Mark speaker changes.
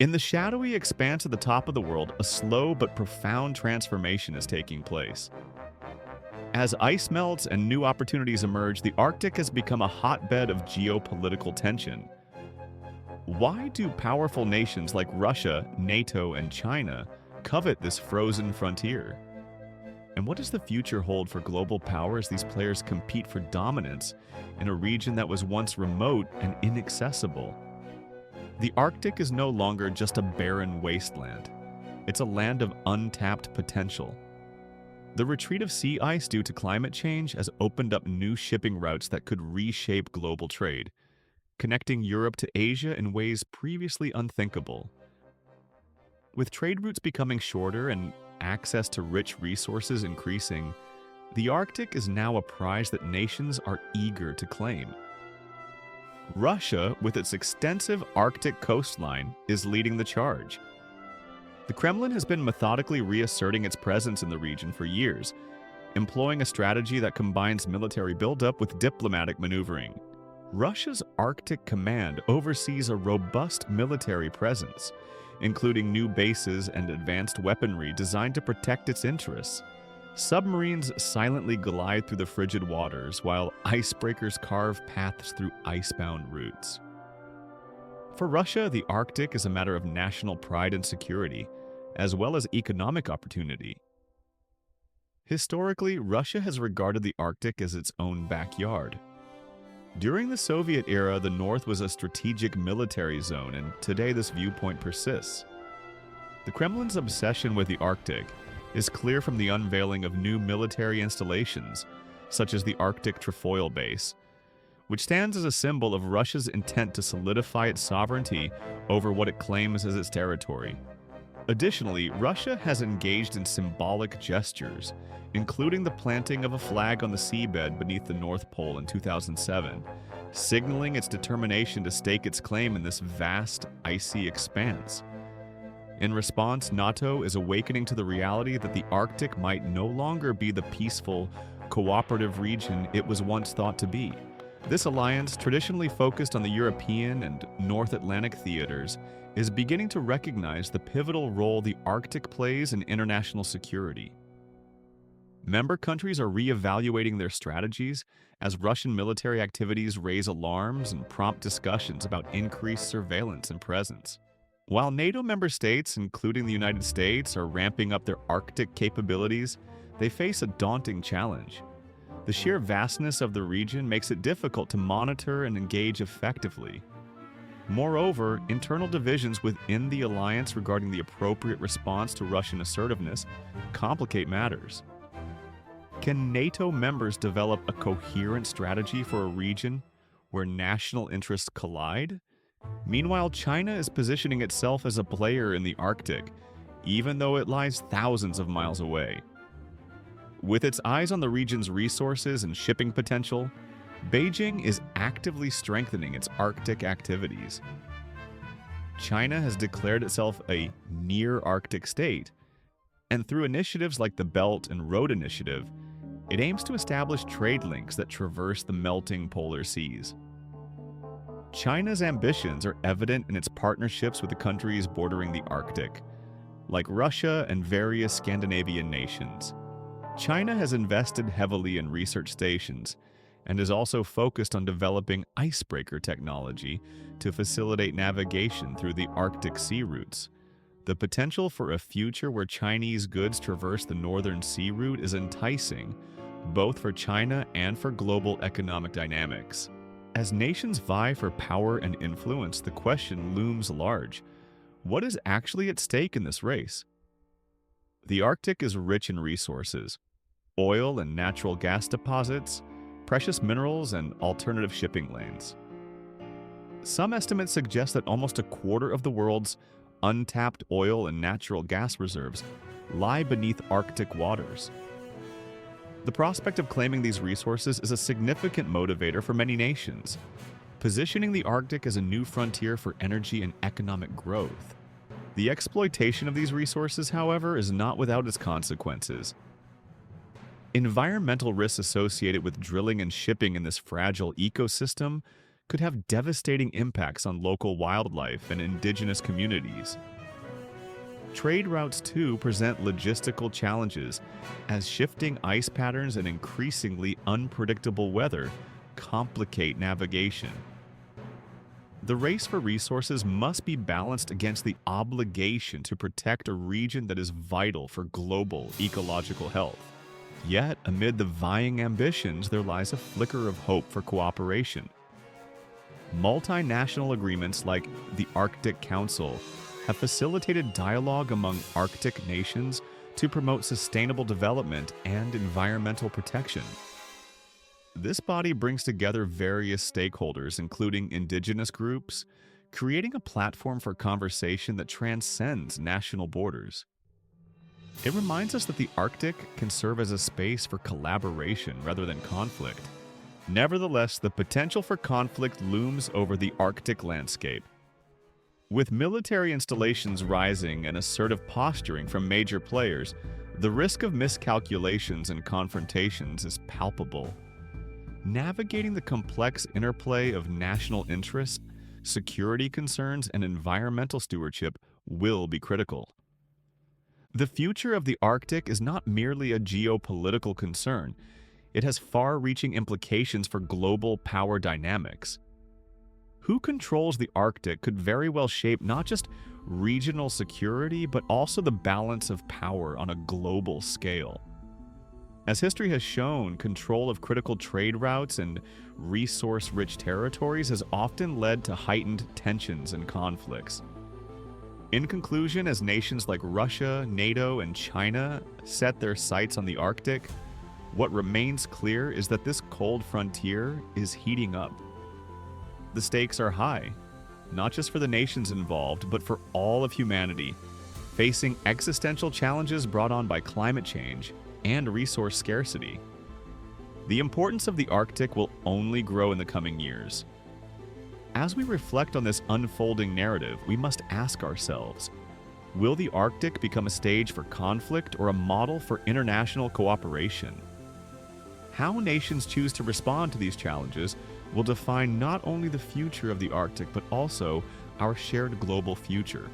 Speaker 1: In the shadowy expanse at the top of the world, a slow but profound transformation is taking place. As ice melts and new opportunities emerge, the Arctic has become a hotbed of geopolitical tension. Why do powerful nations like Russia, NATO, and China covet this frozen frontier? And what does the future hold for global power as these players compete for dominance in a region that was once remote and inaccessible? The Arctic is no longer just a barren wasteland. It's a land of untapped potential. The retreat of sea ice due to climate change has opened up new shipping routes that could reshape global trade, connecting Europe to Asia in ways previously unthinkable. With trade routes becoming shorter and access to rich resources increasing, the Arctic is now a prize that nations are eager to claim. Russia, with its extensive Arctic coastline, is leading the charge. The Kremlin has been methodically reasserting its presence in the region for years, employing a strategy that combines military buildup with diplomatic maneuvering. Russia's Arctic Command oversees a robust military presence, including new bases and advanced weaponry designed to protect its interests. Submarines silently glide through the frigid waters, while icebreakers carve paths through icebound routes. For Russia, the Arctic is a matter of national pride and security, as well as economic opportunity. Historically, Russia has regarded the Arctic as its own backyard. During the Soviet era, the North was a strategic military zone, and today this viewpoint persists. The Kremlin's obsession with the Arctic is clear from the unveiling of new military installations, such as the Arctic Trefoil Base, which stands as a symbol of Russia's intent to solidify its sovereignty over what it claims as its territory. Additionally, Russia has engaged in symbolic gestures, including the planting of a flag on the seabed beneath the North Pole in 2007, signaling its determination to stake its claim in this vast, icy expanse. In response, NATO is awakening to the reality that the Arctic might no longer be the peaceful, cooperative region it was once thought to be. This alliance, traditionally focused on the European and North Atlantic theaters, is beginning to recognize the pivotal role the Arctic plays in international security. Member countries are re-evaluating their strategies as Russian military activities raise alarms and prompt discussions about increased surveillance and presence. While NATO member states, including the United States, are ramping up their Arctic capabilities, they face a daunting challenge. The sheer vastness of the region makes it difficult to monitor and engage effectively. Moreover, internal divisions within the alliance regarding the appropriate response to Russian assertiveness complicate matters. Can NATO members develop a coherent strategy for a region where national interests collide? Meanwhile, China is positioning itself as a player in the Arctic, even though it lies thousands of miles away. With its eyes on the region's resources and shipping potential, Beijing is actively strengthening its Arctic activities. China has declared itself a near-Arctic state, and through initiatives like the Belt and Road Initiative, it aims to establish trade links that traverse the melting polar seas. China's ambitions are evident in its partnerships with the countries bordering the Arctic, like Russia and various Scandinavian nations. China has invested heavily in research stations and is also focused on developing icebreaker technology to facilitate navigation through the Arctic sea routes. The potential for a future where Chinese goods traverse the northern sea route is enticing, both for China and for global economic dynamics. As nations vie for power and influence, the question looms large. What is actually at stake in this race? The Arctic is rich in resources: oil and natural gas deposits, precious minerals, and alternative shipping lanes. Some estimates suggest that almost a quarter of the world's untapped oil and natural gas reserves lie beneath Arctic waters. The prospect of claiming these resources is a significant motivator for many nations, positioning the Arctic as a new frontier for energy and economic growth. The exploitation of these resources, however, is not without its consequences. Environmental risks associated with drilling and shipping in this fragile ecosystem could have devastating impacts on local wildlife and indigenous communities. Trade routes, too, present logistical challenges as shifting ice patterns and increasingly unpredictable weather complicate navigation. The race for resources must be balanced against the obligation to protect a region that is vital for global ecological health. Yet, amid the vying ambitions, there lies a flicker of hope for cooperation. Multinational agreements like the Arctic Council have facilitated dialogue among Arctic nations to promote sustainable development and environmental protection. This body brings together various stakeholders, including indigenous groups, creating a platform for conversation that transcends national borders. It reminds us that the Arctic can serve as a space for collaboration rather than conflict. Nevertheless, the potential for conflict looms over the Arctic landscape. With military installations rising and assertive posturing from major players, the risk of miscalculations and confrontations is palpable. Navigating the complex interplay of national interests, security concerns, and environmental stewardship will be critical. The future of the Arctic is not merely a geopolitical concern. It has far-reaching implications for global power dynamics. Who controls the Arctic could very well shape not just regional security, but also the balance of power on a global scale. As history has shown, control of critical trade routes and resource-rich territories has often led to heightened tensions and conflicts. In conclusion, as nations like Russia, NATO, and China set their sights on the Arctic, what remains clear is that this cold frontier is heating up. The stakes are high, not just for the nations involved, but for all of humanity, facing existential challenges brought on by climate change and resource scarcity. The importance of the Arctic will only grow in the coming years. As we reflect on this unfolding narrative, we must ask ourselves, will the Arctic become a stage for conflict or a model for international cooperation? How nations choose to respond to these challenges will define not only the future of the Arctic, but also our shared global future.